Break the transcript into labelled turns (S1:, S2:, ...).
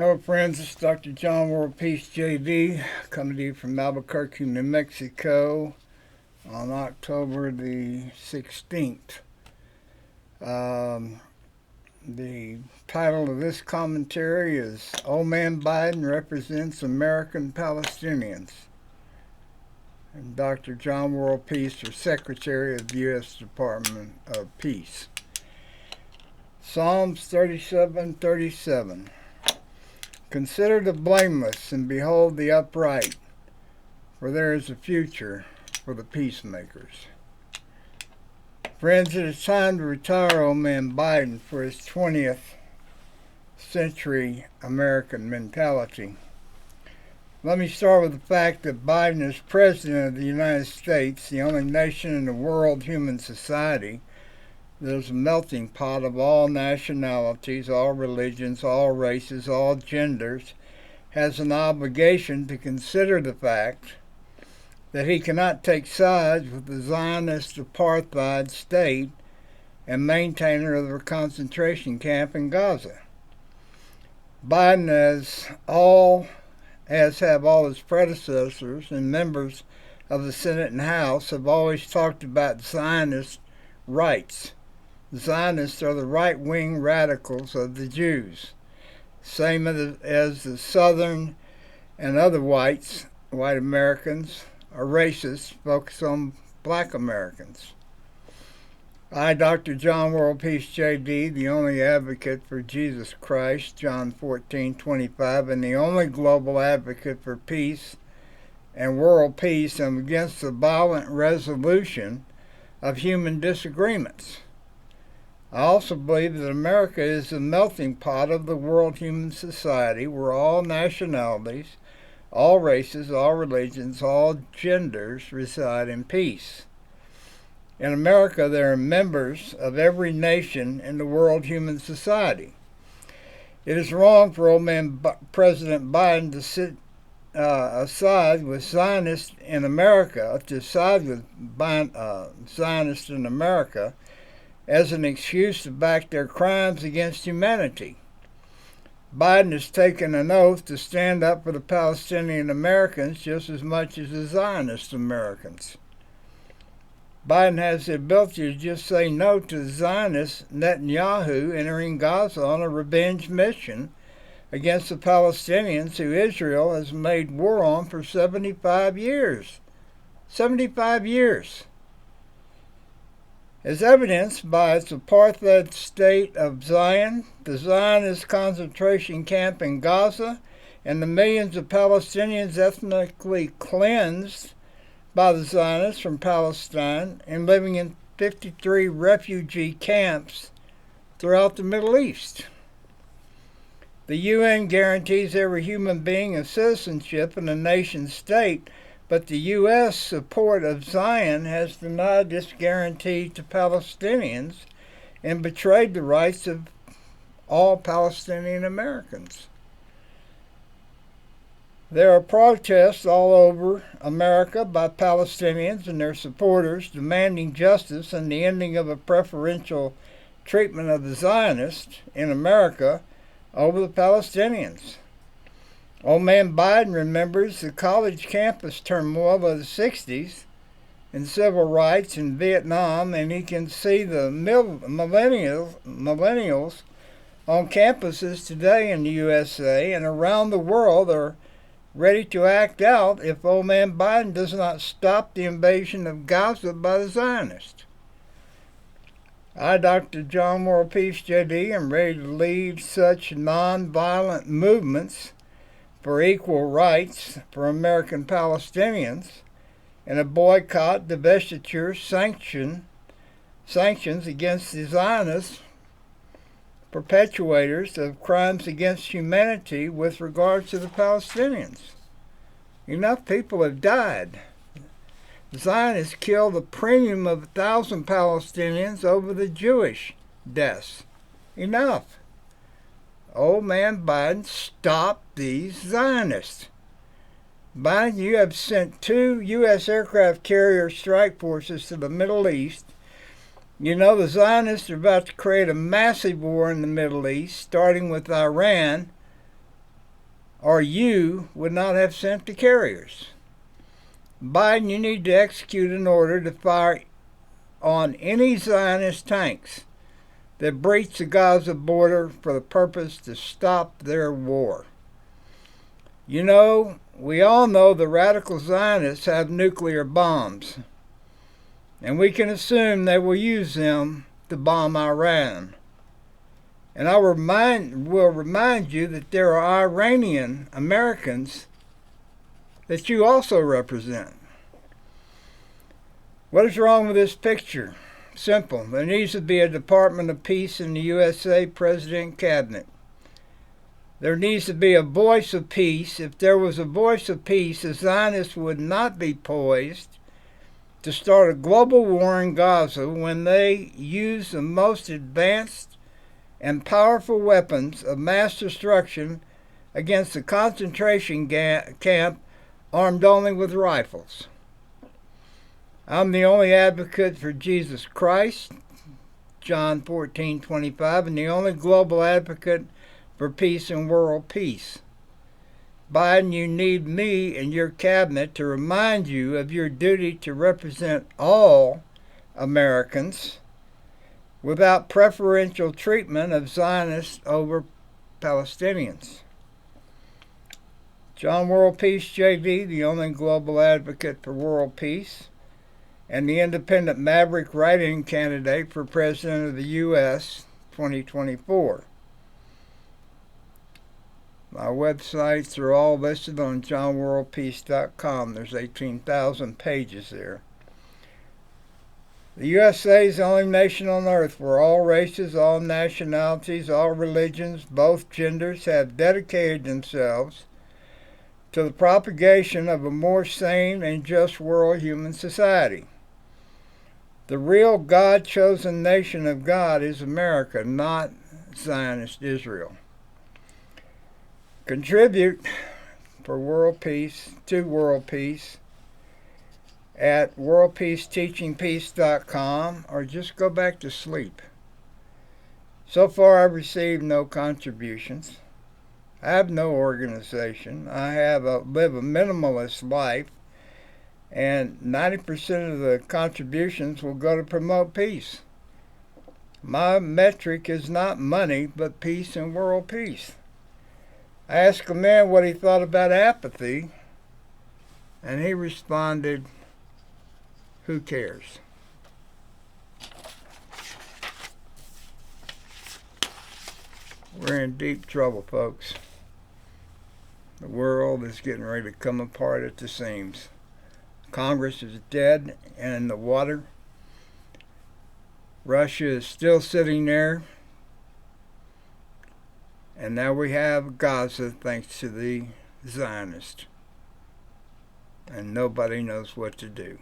S1: Hello friends, this is Dr. John WorldPeace JD coming to you from Albuquerque, New Mexico on October the 16th. The title of this commentary is Old Man Biden Represents American Palestinians. And Dr. John WorldPeace, or Secretary of the U.S. Department of Peace. Psalms 37:37. Consider the blameless and behold the upright, for there is a future for the peacemakers. Friends, it is time to retire old man Biden for his 20th century American mentality. Let me start with the fact that Biden is President of the United States, the only nation in the world human society there's a melting pot of all nationalities, all religions, all races, all genders, has an obligation to consider the fact that he cannot take sides with the Zionist apartheid state and maintainer of the concentration camp in Gaza. Biden, as have all his predecessors and members of the Senate and House, have always talked about Zionist rights. Zionists are the right-wing radicals of the Jews, same as the Southern and other white Americans are racists focused on black Americans. I, Dr. John WorldPeace JD, the only advocate for Jesus Christ, John 14:25, and the only global advocate for peace and world peace, am against the violent resolution of human disagreements. I also believe that America is the melting pot of the world human society where all nationalities, all races, all religions, all genders reside in peace. In America, there are members of every nation in the world human society. It is wrong for old man President Biden to sit aside with Zionists in America, Zionists in America, as an excuse to back their crimes against humanity. Biden has taken an oath to stand up for the Palestinian Americans just as much as the Zionist Americans. Biden has the ability to just say no to the Zionist Netanyahu entering Gaza on a revenge mission against the Palestinians who Israel has made war on for 75 years. 75 years. As evidenced by its apartheid state of Zion, the Zionist concentration camp in Gaza, and the millions of Palestinians ethnically cleansed by the Zionists from Palestine and living in 53 refugee camps throughout the Middle East. The UN guarantees every human being a citizenship in a nation state, but the U.S. support of Zion has denied this guarantee to Palestinians and betrayed the rights of all Palestinian Americans. There are protests all over America by Palestinians and their supporters demanding justice and the ending of a preferential treatment of the Zionists in America over the Palestinians. Old man Biden remembers the college campus turmoil of the 60s and civil rights in Vietnam, and he can see the millennials on campuses today in the USA and around the world are ready to act out if old man Biden does not stop the invasion of Gaza by the Zionists. I, Dr. John WorldPeace JD, am ready to lead such nonviolent movements for equal rights for American Palestinians and a boycott, divestiture, sanctions against the Zionists perpetrators of crimes against humanity with regard to the Palestinians. Enough people have died. The Zionists killed a premium of 1,000 Palestinians over the Jewish deaths. Enough. Old man Biden, stop these Zionists. Biden, you have sent 2 U.S. aircraft carrier strike forces to the Middle East. You know the Zionists are about to create a massive war in the Middle East, starting with Iran, or you would not have sent the carriers. Biden, you need to execute an order to fire on any Zionist tanks that breach the Gaza border for the purpose to stop their war. You know, we all know the radical Zionists have nuclear bombs, and we can assume they will use them to bomb Iran. And I will remind you that there are Iranian Americans that you also represent. What is wrong with this picture? Simple. There needs to be a Department of Peace in the USA President Cabinet. There needs to be a voice of peace. If there was a voice of peace, the Zionists would not be poised to start a global war in Gaza when they use the most advanced and powerful weapons of mass destruction against a concentration camp armed only with rifles. I'm the only advocate for Jesus Christ, John 14:25, and the only global advocate for peace and world peace. Biden, you need me and your cabinet to remind you of your duty to represent all Americans without preferential treatment of Zionists over Palestinians. John WorldPeace, JD, the only global advocate for world peace, and the independent maverick write-in candidate for President of the U.S. 2024. My websites are all listed on johnworldpeace.com. There's 18,000 pages there. The USA is the only nation on earth where all races, all nationalities, all religions, both genders have dedicated themselves to the propagation of a more sane and just world human society. The real God-chosen nation of God is America, not Zionist Israel. Contribute for world peace to world peace at worldpeaceteachingpeace.com, or just go back to sleep. So far I've received no contributions. I have no organization. I live a minimalist life, and 90% of the contributions will go to promote peace. My metric is not money, but peace and world peace. I asked a man what he thought about apathy, and he responded, "Who cares?" We're in deep trouble, folks. The world is getting ready to come apart at the seams. Congress is dead and in the water. Russia is still sitting there. And now we have Gaza thanks to the Zionists. And nobody knows what to do.